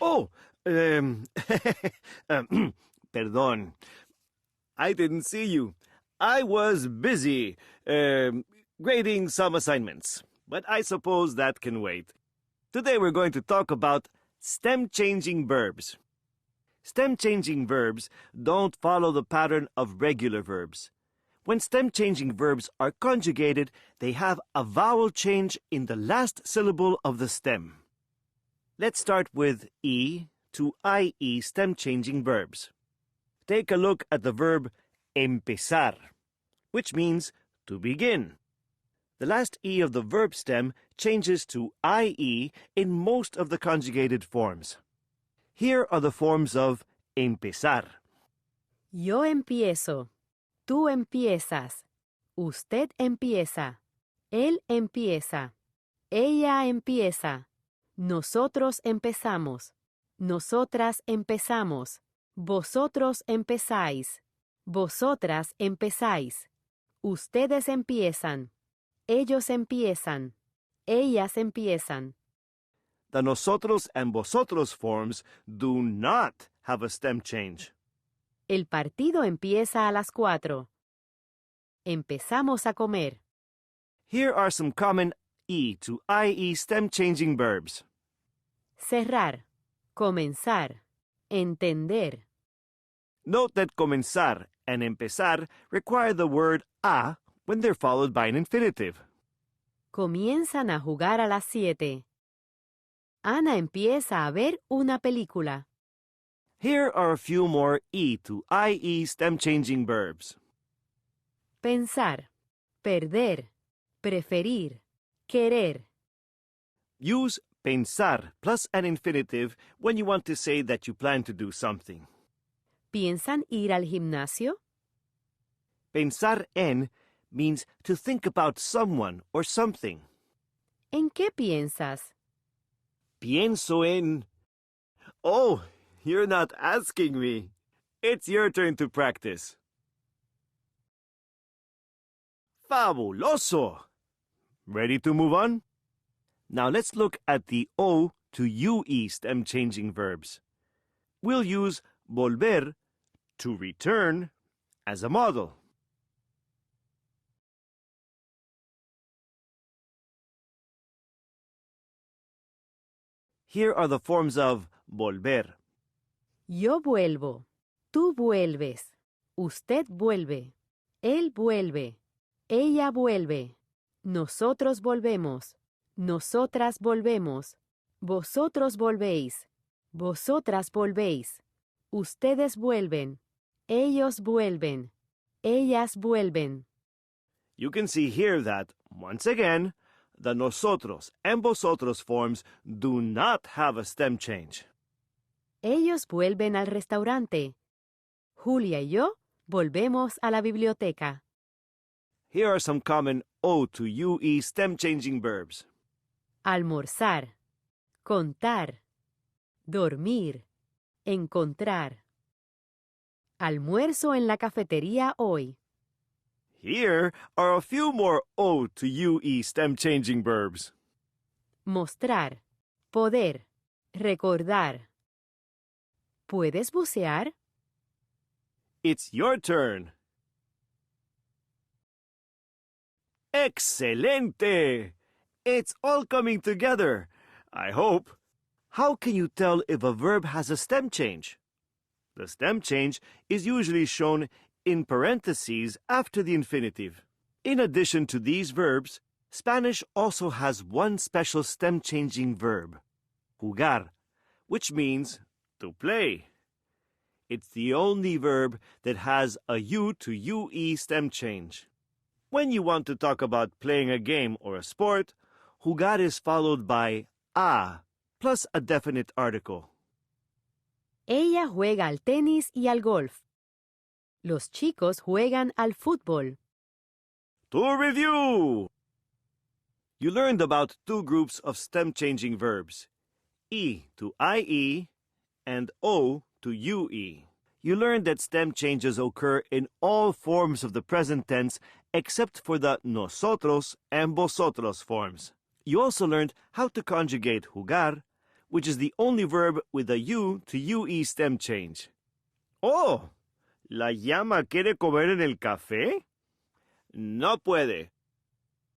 Oh, perdón. I didn't see you. I was busy grading some assignments, but I suppose that can wait. Today we're going to talk about stem-changing verbs. Stem-changing verbs don't follow the pattern of regular verbs. When stem-changing verbs are conjugated, they have a vowel change in the last syllable of the stem. Let's start with E to IE stem-changing verbs. Take a look at the verb empezar, which means to begin. The last E of the verb stem changes to IE in most of the conjugated forms. Here are the forms of empezar. Yo empiezo. Tú empiezas. Usted empieza. Él empieza. Ella empieza. Nosotros empezamos. Nosotras empezamos. Vosotros empezáis. Vosotras empezáis. Ustedes empiezan. Ellos empiezan. Ellas empiezan. The nosotros and vosotros forms do not have a stem change. El partido empieza a las 4. Empezamos a comer. Here are some common E to IE stem-changing verbs. Cerrar. Comenzar. Entender. Note that comenzar and empezar require the word a when they're followed by an infinitive. Comienzan a jugar a las 7. Ana empieza a ver una película. Here are a few more E to IE stem-changing verbs. Pensar. Perder. Preferir. Querer. Use pensar plus an infinitive when you want to say that you plan to do something. ¿Piensan ir al gimnasio? Pensar en means to think about someone or something. ¿En qué piensas? Pienso en... Oh, you're not asking me. It's your turn to practice. Fabuloso! Ready to move on? Now let's look at the O to UE stem-changing verbs. We'll use volver, to return, as a model. Here are the forms of volver. Yo vuelvo. Tú vuelves. Usted vuelve. Él vuelve. Ella vuelve. Nosotros volvemos. Nosotras volvemos. Vosotros volvéis. Vosotras volvéis. Ustedes vuelven. Ellos vuelven. Ellas vuelven. You can see here that, once again, the nosotros and vosotros forms do not have a stem change. Ellos vuelven al restaurante. Julia y yo volvemos a la biblioteca. Here are some common O to UE stem-changing verbs. Almorzar. Contar. Dormir. Encontrar. Almuerzo en la cafetería hoy. Here are a few more O to UE stem-changing verbs. Mostrar. Poder. Recordar. ¿Puedes bucear? It's your turn. Excelente! It's all coming together, I hope. How can you tell if a verb has a stem change? The stem change is usually shown in parentheses after the infinitive. In addition to these verbs, Spanish also has one special stem-changing verb, jugar, which means to play. It's the only verb that has a U to UE stem change. When you want to talk about playing a game or a sport, jugar is followed by a plus a definite article. Ella juega al tenis y al golf. Los chicos juegan al fútbol. To review! You learned about two groups of stem-changing verbs, E to IE and O to UE. You learned that stem changes occur in all forms of the present tense except for the nosotros and vosotros forms. You also learned how to conjugate jugar, which is the only verb with a U to UE stem change. Oh, ¿la llama quiere comer en el café? No puede.